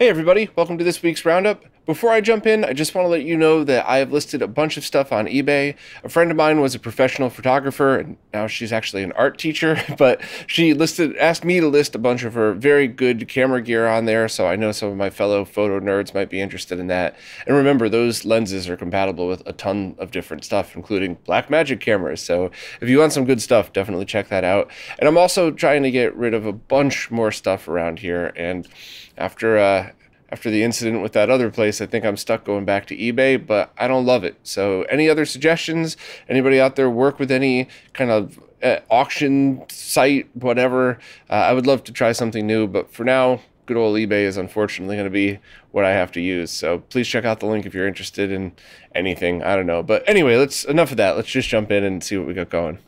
Hey everybody, welcome to this week's Roundup. Before I jump in, I just want to let you know that I have listed a bunch of stuff on eBay. A friend of mine was a professional photographer, and now she's actually an art teacher, but she asked me to list a bunch of her very good camera gear on there, so I know some of my fellow photo nerds might be interested in that. And remember, those lenses are compatible with a ton of different stuff, including Blackmagic cameras, so if you want some good stuff, definitely check that out. And I'm also trying to get rid of a bunch more stuff around here, and after the incident with that other place, I think I'm stuck going back to eBay, but I don't love it. So any other suggestions? Anybody out there work with any kind of auction site, whatever? I would love to try something new, but for now, good old eBay is unfortunately going to be what I have to use. So please check out the link if you're interested in anything. I don't know. But anyway, enough of that. Let's just jump in and see what we got going.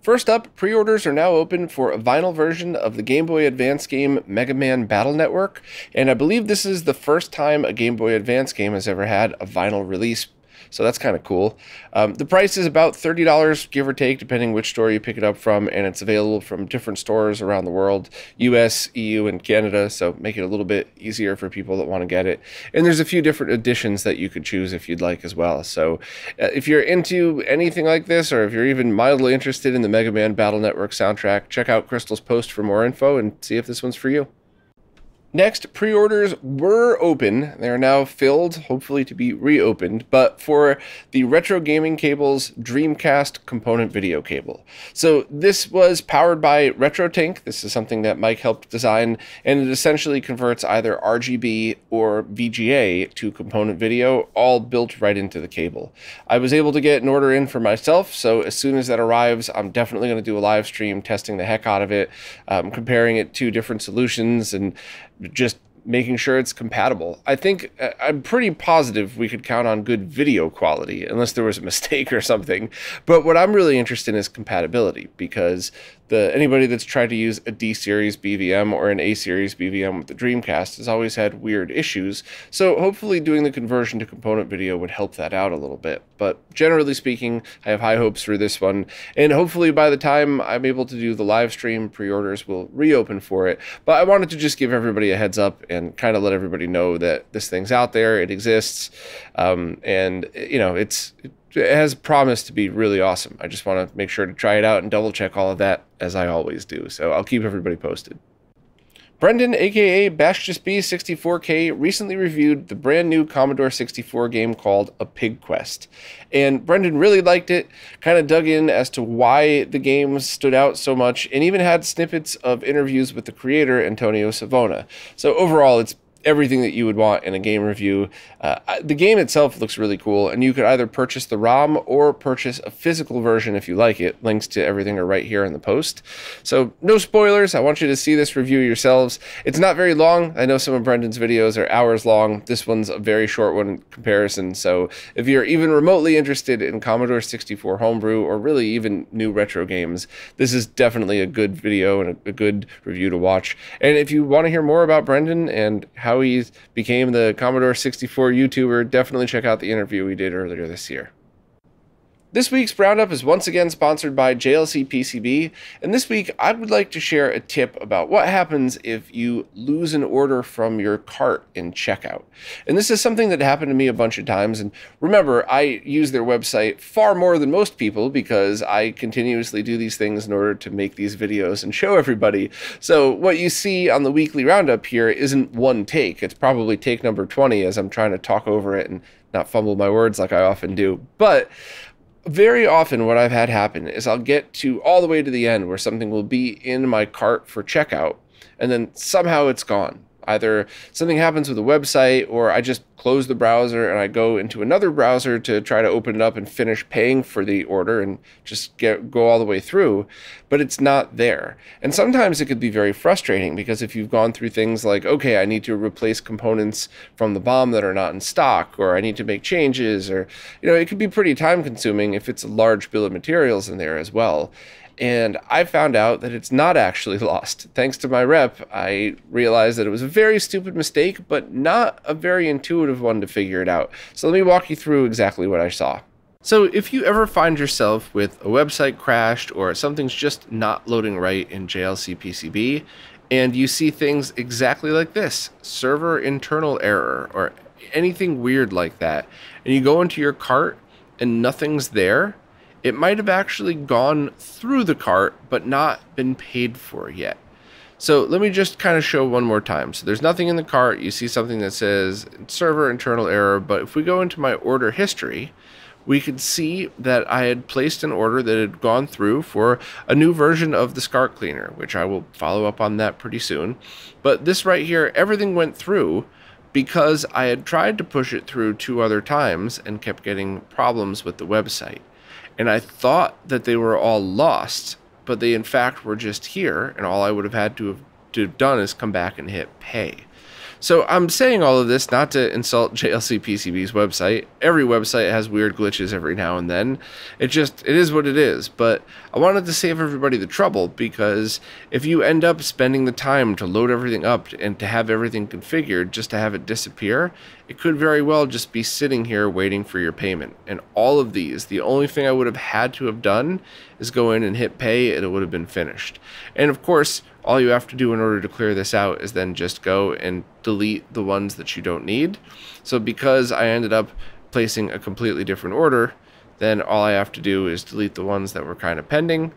First up, pre-orders are now open for a vinyl version of the Game Boy Advance game Mega Man Battle Network, and I believe this is the first time a Game Boy Advance game has ever had a vinyl release, so that's kind of cool. The price is about $30, give or take, depending which store you pick it up from, and it's available from different stores around the world, US, EU, and Canada, so make it a little bit easier for people that want to get it. And there's a few different editions that you could choose if you'd like as well. So if you're into anything like this, or if you're even mildly interested in the Mega Man Battle Network soundtrack, check out Crystal's post for more info and see if this one's for you. Next, pre-orders were open. They are now filled, hopefully to be reopened, but for the Retro Gaming Cable's Dreamcast component video cable. So this was powered by RetroTink. This is something that Mike helped design, and it essentially converts either RGB or VGA to component video, all built right into the cable. I was able to get an order in for myself, so as soon as that arrives, I'm definitely going to do a live stream testing the heck out of it, comparing it to different solutions and just making sure it's compatible. I'm pretty positive we could count on good video quality, unless there was a mistake or something. But what I'm really interested in is compatibility, because anybody that's tried to use a D-Series BVM or an A-Series BVM with the Dreamcast has always had weird issues, so hopefully doing the conversion to component video would help that out a little bit. But generally speaking, I have high hopes for this one, and hopefully by the time I'm able to do the live stream, pre-orders will reopen for it. But I wanted to just give everybody a heads up and kind of let everybody know that this thing's out there, it exists, and you know, it has promised to be really awesome. I just want to make sure to try it out and double check all of that, as I always do. So I'll keep everybody posted. Brendan, aka BashJustB64K, recently reviewed the brand new Commodore 64 game called A Pig Quest. And Brendan really liked it, kind of dug in as to why the game stood out so much, and even had snippets of interviews with the creator, Antonio Savona. So overall, it's everything that you would want in a game review. The game itself looks really cool, and you could either purchase the ROM or purchase a physical version if you like it. Links to everything are right here in the post. So no spoilers. I want you to see this review yourselves. It's not very long. I know some of Brendan's videos are hours long. This one's a very short one in comparison. So if you're even remotely interested in Commodore 64 homebrew, or really even new retro games, this is definitely a good video and a good review to watch. And if you want to hear more about Brendan and how he became the Commodore 64 YouTuber, definitely check out the interview we did earlier this year. This week's Roundup is once again sponsored by JLCPCB, and this week I would like to share a tip about what happens if you lose an order from your cart in checkout. And this is something that happened to me a bunch of times, and remember, I use their website far more than most people because I continuously do these things in order to make these videos and show everybody. So what you see on the weekly Roundup here isn't one take. It's probably take number 20 as I'm trying to talk over it and not fumble my words like I often do. But very often what I've had happen is I'll get to all the way to the end where something will be in my cart for checkout, and then somehow it's gone. Either something happens with the website, or I just close the browser and I go into another browser to try to open it up and finish paying for the order and just go all the way through, but it's not there. And sometimes it could be very frustrating, because if you've gone through things like, okay, I need to replace components from the BOM that are not in stock, or I need to make changes, or, you know, it could be pretty time consuming if it's a large bill of materials in there as well. And I found out that it's not actually lost. Thanks to my rep, I realized that it was a very stupid mistake, but not a very intuitive one to figure it out. So let me walk you through exactly what I saw. So if you ever find yourself with a website crashed, or something's just not loading right in JLCPCB, and you see things exactly like this, server internal error, or anything weird like that, and you go into your cart and nothing's there, it might have actually gone through the cart but not been paid for yet. So let me just kind of show one more time. So there's nothing in the cart. You see something that says server internal error, but if we go into my order history, we could see that I had placed an order that had gone through for a new version of the SCART cleaner, which I will follow up on that pretty soon. But this right here, everything went through because I had tried to push it through 2 other times and kept getting problems with the website. And I thought that they were all lost, but they in fact were just here, and all I would have had to have done is come back and hit pay. So I'm saying all of this not to insult JLCPCB's website. Every website has weird glitches every now and then. It is what it is. But I wanted to save everybody the trouble, because if you end up spending the time to load everything up and to have everything configured just to have it disappear, it could very well just be sitting here waiting for your payment. And all of these, the only thing I would have had to have done is go in and hit pay, and it would have been finished. And of course, all you have to do in order to clear this out is then just go and delete the ones that you don't need. So because I ended up placing a completely different order, then all I have to do is delete the ones that were kind of pending.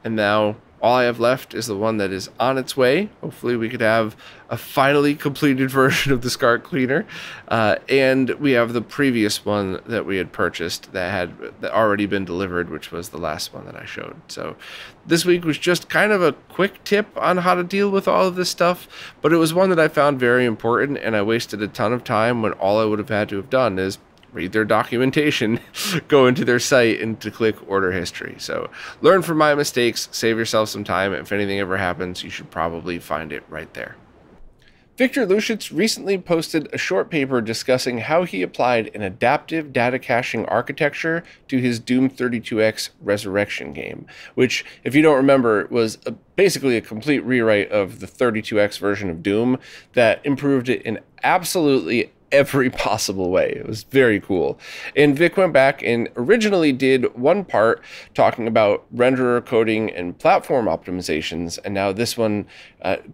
And now all I have left is the one that is on its way. Hopefully we could have a finally completed version of the SCART cleaner. And we have the previous one that we had purchased that had already been delivered, which was the last one that I showed. So this week was just kind of a quick tip on how to deal with all of this stuff, but it was one that I found very important, and I wasted a ton of time when all I would have had to have done is read their documentation, go into their site, and to click order history. So learn from my mistakes, save yourself some time. If anything ever happens, you should probably find it right there. Victor Luschitz recently posted a short paper discussing how he applied an adaptive data caching architecture to his Doom 32X Resurrection game, which, if you don't remember, was basically a complete rewrite of the 32X version of Doom that improved it in absolutely every possible way. It was very cool. And Vic went back and originally did one part talking about renderer coding and platform optimizations, and now this one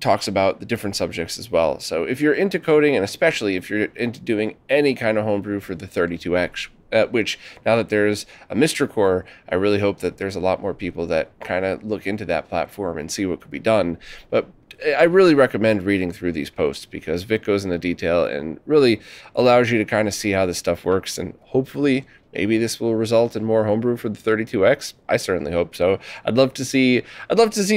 talks about the different subjects as well. So if you're into coding, and especially if you're into doing any kind of homebrew for the 32X, which now that there's a Mr. Core, I really hope that there's a lot more people that kind of look into that platform and see what could be done. But I really recommend reading through these posts, because Vic goes into detail and really allows you to kind of see how this stuff works, and hopefully maybe this will result in more homebrew for the 32X. I certainly hope so. I'd love to see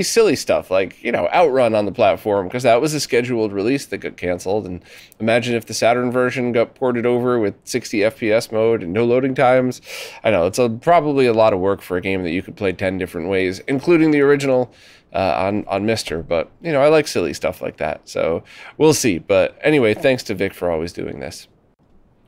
silly stuff like, you know, Outrun on the platform, because that was a scheduled release that got canceled. And imagine if the Saturn version got ported over with 60 FPS mode and no loading times. I know it's probably a lot of work for a game that you could play 10 different ways, including the original on Mr. But, you know, I like silly stuff like that. So we'll see. But anyway, thanks to Vic for always doing this.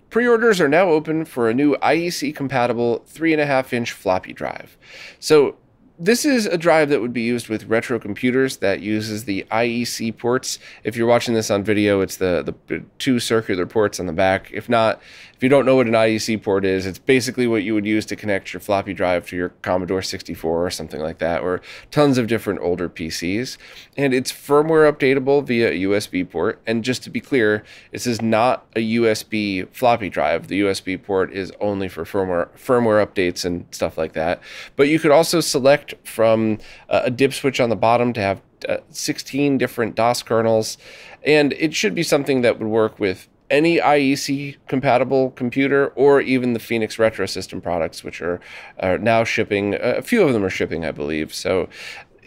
Pre-orders are now open for a new IEC-compatible 3.5-inch floppy drive. So this is a drive that would be used with retro computers that uses the IEC ports. If you're watching this on video, it's the 2 circular ports on the back. If not, if you don't know what an IEC port is, it's basically what you would use to connect your floppy drive to your Commodore 64 or something like that, or tons of different older PCs. And it's firmware updatable via a USB port. And just to be clear, this is not a USB floppy drive. The USB port is only for firmware updates and stuff like that. But you could also select from a dip switch on the bottom to have 16 different DOS kernels. And it should be something that would work with any IEC compatible computer, or even the Phoenix Retro System products, which are now shipping. A few of them are shipping, I believe. So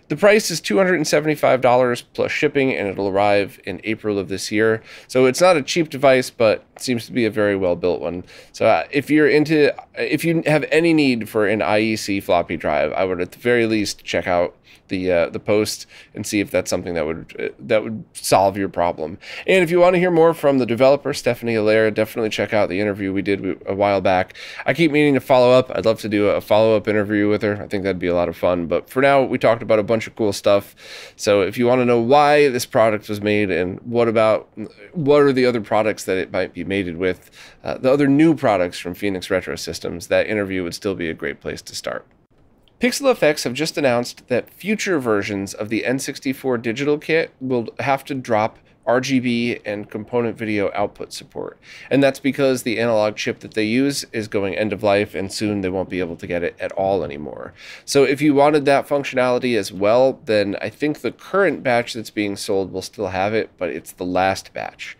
the price is $275 plus shipping, and it'll arrive in April of this year. So it's not a cheap device, but it seems to be a very well built one. So if you have any need for an IEC floppy drive, I would at the very least check out the post and see if that's something that would solve your problem. And if you want to hear more from the developer, Stephanie Allaire, definitely check out the interview we did a while back. I keep meaning to follow up. I'd love to do a follow-up interview with her. I think that'd be a lot of fun. But for now, we talked about a bunch of cool stuff. So if you want to know why this product was made and what are the other products that it might be mated with, the other new products from Phoenix Retro Systems, that interview would still be a great place to start. PixelFX have just announced that future versions of the N64 digital kit will have to drop RGB and component video output support. And that's because the analog chip that they use is going end of life, and soon they won't be able to get it at all anymore. So if you wanted that functionality as well, then I think the current batch that's being sold will still have it, but it's the last batch.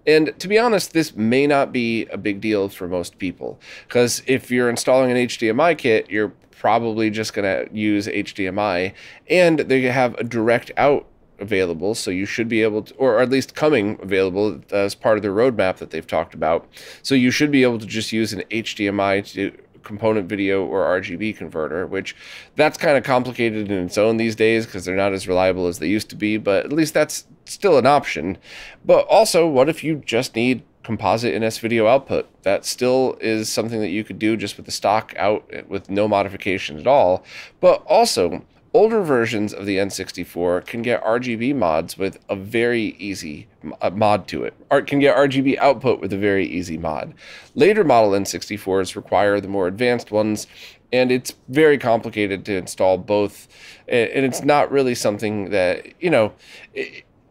And to be honest, this may not be a big deal for most people, because if you're installing an HDMI kit, you're probably just going to use HDMI, and they have a direct out available, so you should be able to, or at least coming available as part of the roadmap that they've talked about. So you should be able to just use an HDMI to component video or RGB converter, which that's kind of complicated in its own these days because they're not as reliable as they used to be, but at least that's still an option. But also, what if you just need composite and S-video output? That still is something that you could do just with the stock out with no modification at all. But also, older versions of the N64 can get RGB mods with a very easy mod to it. Or can get RGB output with a very easy mod. Later model N64s require the more advanced ones, and it's very complicated to install both. And it's not really something that, you know,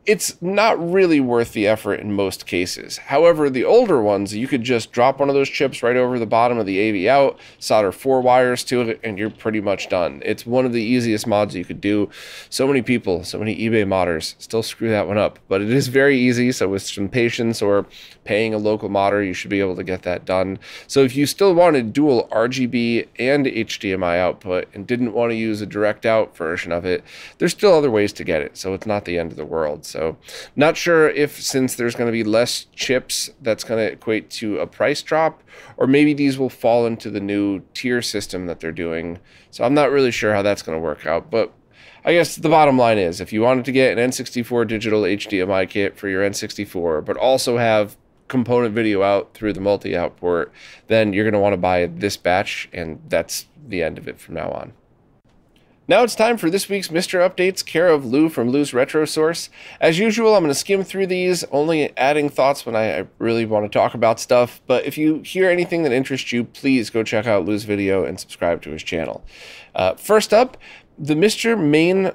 it's not really worth the effort in most cases. However, the older ones, you could just drop one of those chips right over the bottom of the AV out, solder 4 wires to it, and you're pretty much done. It's one of the easiest mods you could do. So many people, so many eBay modders still screw that one up, but it is very easy. So with some patience or paying a local modder, you should be able to get that done. So if you still wanted dual RGB and HDMI output and didn't want to use a direct out version of it, there's still other ways to get it. So it's not the end of the world. So not sure if, since there's going to be less chips, that's going to equate to a price drop, or maybe these will fall into the new tier system that they're doing. So I'm not really sure how that's going to work out, but I guess the bottom line is, if you wanted to get an N64 digital HDMI kit for your N64, but also have component video out through the multi-out port, then you're going to want to buy this batch, and that's the end of it from now on. Now it's time for this week's Mr. Updates, care of Lou from Lou's Retro Source. As usual, I'm going to skim through these, only adding thoughts when I really want to talk about stuff. But if you hear anything that interests you, please go check out Lou's video and subscribe to his channel. First up, the Mr. Main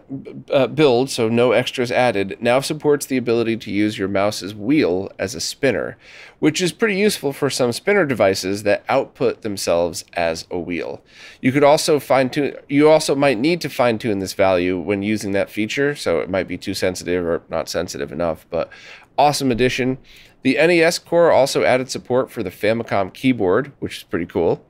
build, so no extras added, now supports the ability to use your mouse's wheel as a spinner, which is pretty useful for some spinner devices that output themselves as a wheel. You could also fine-tune, you also might need to fine-tune this value when using that feature, so it might be too sensitive or not sensitive enough, but awesome addition. The NES core also added support for the Famicom keyboard, which is pretty cool.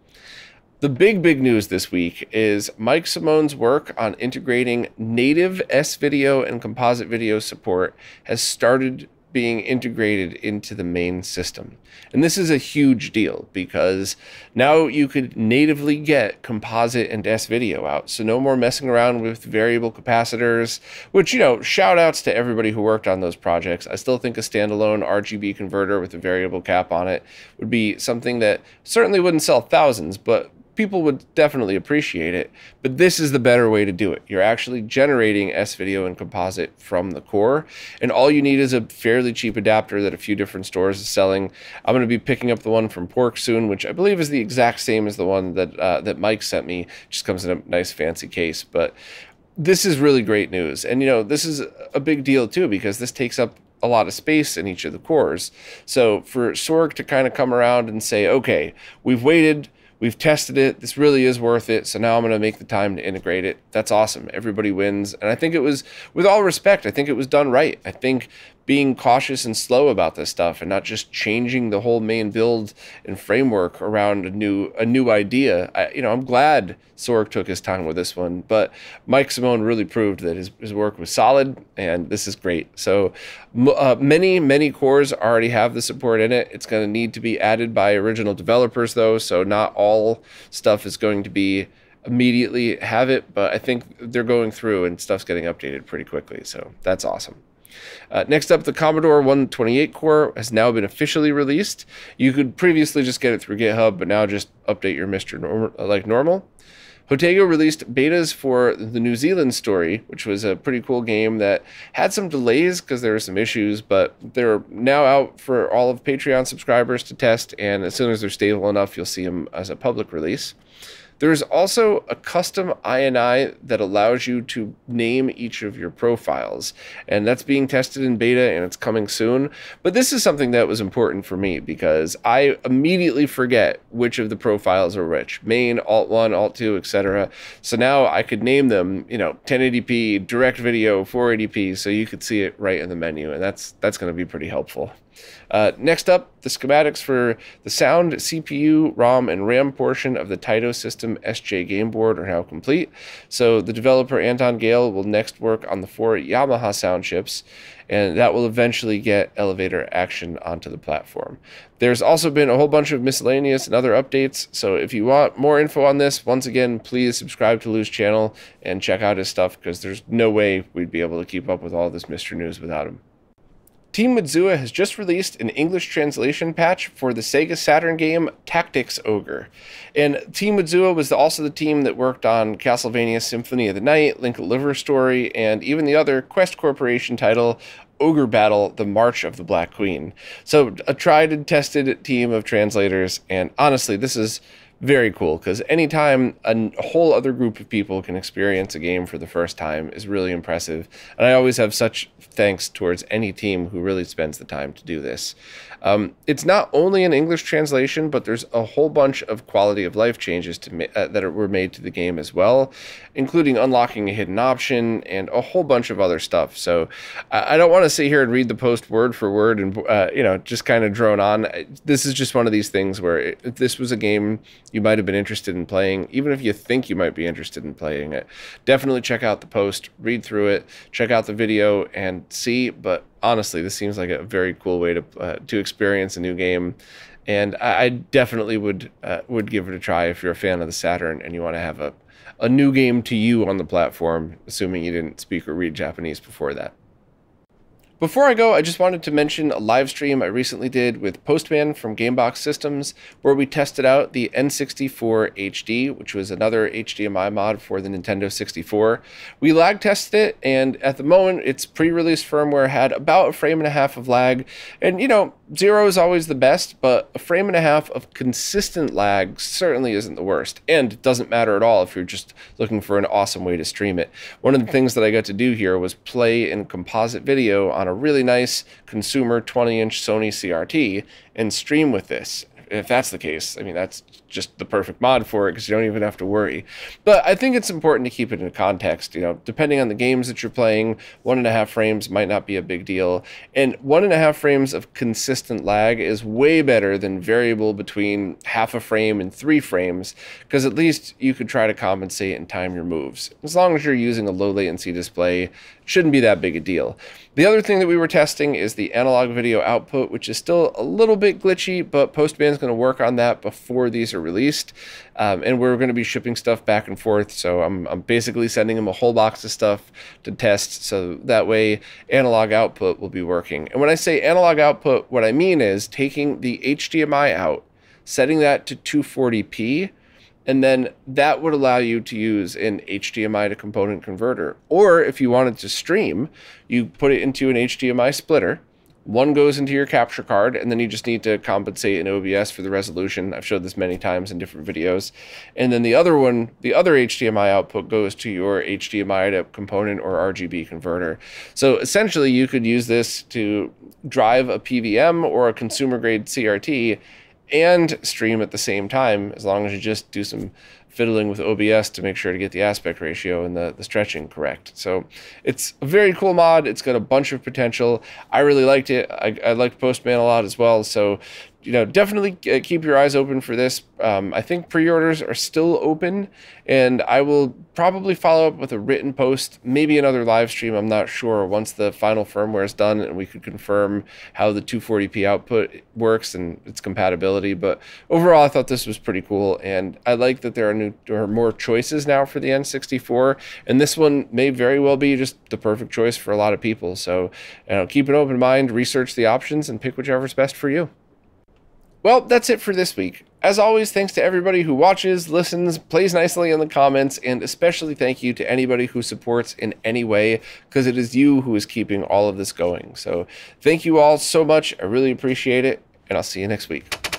The big news this week is Mike Simone's work on integrating native S-video and composite video support has started being integrated into the main system. And this is a huge deal because now you could natively get composite and S-video out. So no more messing around with variable capacitors, which, you know, shout outs to everybody who worked on those projects. I still think a standalone RGB converter with a variable cap on it would be something that certainly wouldn't sell thousands, but people would definitely appreciate it. But this is the better way to do it. You're actually generating S-video and composite from the core, and all you need is a fairly cheap adapter that a few different stores is selling. I'm going to be picking up the one from Pork soon, which I believe is the exact same as the one that that Mike sent me. Just comes in a nice fancy case. But this is really great news, and you know, this is a big deal too, because this takes up a lot of space in each of the cores. So for Sorg to kind of come around and say, okay, we've waited, we've tested it, this really is worth it, so now I'm going to make the time to integrate it. That's awesome. Everybody wins. And I think it was, with all respect, I think it was done right. I think being cautious and slow about this stuff and not just changing the whole main build and framework around a new idea. I'm glad Sorg took his time with this one, but Mike Simone really proved that his work was solid, and this is great. So many cores already have the support in it. It's going to need to be added by original developers though, so not all stuff is going to be immediately have it, but I think they're going through and stuff's getting updated pretty quickly, so that's awesome. Next up, the Commodore 128 core has now been officially released. You could previously just get it through GitHub, but now just update your MR like normal. Hotego released betas for the New Zealand story, which was a pretty cool game that had some delays because there were some issues, but they're now out for all of Patreon subscribers to test, and as soon as they're stable enough, you'll see them as a public release. There's also a custom INI that allows you to name each of your profiles, and that's being tested in beta and it's coming soon. But this is something that was important for me because I immediately forget which of the profiles are which: main, alt 1, alt 2, etc. So now I could name them, 1080p, direct video, 480p, so you could see it right in the menu, and that's going to be pretty helpful. Next up, the schematics for the sound, CPU, ROM, and RAM portion of the Taito System SJ game board are now complete. So the developer Anton Gale will next work on the 4 Yamaha sound chips, and that will eventually get elevator action onto the platform. There's also been a whole bunch of miscellaneous and other updates, so if you want more info on this, once again, please subscribe to Lou's channel and check out his stuff, because there's no way we'd be able to keep up with all this Mr. News without him. Team Mitsuya has just released an English translation patch for the Sega Saturn game Tactics Ogre. And Team Mitsuya was also the team that worked on Castlevania Symphony of the Night, Link Liver Story, and even the other Quest Corporation title, Ogre Battle, The March of the Black Queen. So a tried and tested team of translators, and honestly, this is very cool, because anytime a whole other group of people can experience a game for the first time is really impressive. And I always have such thanks towards any team who really spends the time to do this. It's not only an English translation, but there's a whole bunch of quality of life changes that were made to the game as well, including unlocking a hidden option and a whole bunch of other stuff. So I don't want to sit here and read the post word for word and just kind of drone on. This is just one of these things where if this was a game you might have been interested in playing, even if you think you might be interested in playing it, definitely check out the post, read through it, check out the video, and see. But honestly, this seems like a very cool way to experience a new game, and I definitely would give it a try if you're a fan of the Saturn and you want to have a new game to you on the platform, assuming you didn't speak or read Japanese before that. Before I go, I just wanted to mention a live stream I recently did with Postman from Gamebox Systems, where we tested out the N64 HD, which was another HDMI mod for the Nintendo 64. We lag tested it, and at the moment, its pre-release firmware had about a frame and a half of lag. And, 0 is always the best, but a frame and a half of consistent lag certainly isn't the worst. And it doesn't matter at all if you're just looking for an awesome way to stream it. One of the things that I got to do here was play in composite video on a really nice consumer 20-inch Sony CRT and stream with this. If that's the case, I mean, that's just the perfect mod for it, because you don't even have to worry. But I think it's important to keep it in context. Depending on the games that you're playing, 1.5 frames might not be a big deal. And 1.5 frames of consistent lag is way better than variable between half a frame and 3 frames, because at least you could try to compensate and time your moves. As long as you're using a low latency display, it shouldn't be that big a deal. The other thing that we were testing is the analog video output, which is still a little bit glitchy, but Postman's going to work on that before these are released. And we're going to be shipping stuff back and forth, so I'm basically sending him a whole box of stuff to test, so that way analog output will be working. And when I say analog output, what I mean is taking the HDMI out, setting that to 240p, and then that would allow you to use an HDMI to component converter. Or if you wanted to stream, you put it into an HDMI splitter. One goes into your capture card, and then you just need to compensate in OBS for the resolution. I've showed this many times in different videos. And then the other one, the other HDMI output, goes to your HDMI to component or RGB converter. So essentially, you could use this to drive a PVM or a consumer-grade CRT and stream at the same time, as long as you just do some fiddling with OBS to make sure to get the aspect ratio and the stretching correct. So it's a very cool mod. It's got a bunch of potential. I really liked it. I liked Postman a lot as well. So definitely keep your eyes open for this. I think pre-orders are still open, and I will probably follow up with a written post, maybe another live stream, I'm not sure, once the final firmware is done and we could confirm how the 240p output works and its compatibility. But overall, I thought this was pretty cool, and I like that there are more choices now for the N64, and this one may very well be just the perfect choice for a lot of people. So keep an open mind, research the options, and pick whichever's best for you. Well, that's it for this week. As always, thanks to everybody who watches, listens, plays nicely in the comments, and especially thank you to anybody who supports in any way, because it is you who is keeping all of this going. So thank you all so much. I really appreciate it, and I'll see you next week.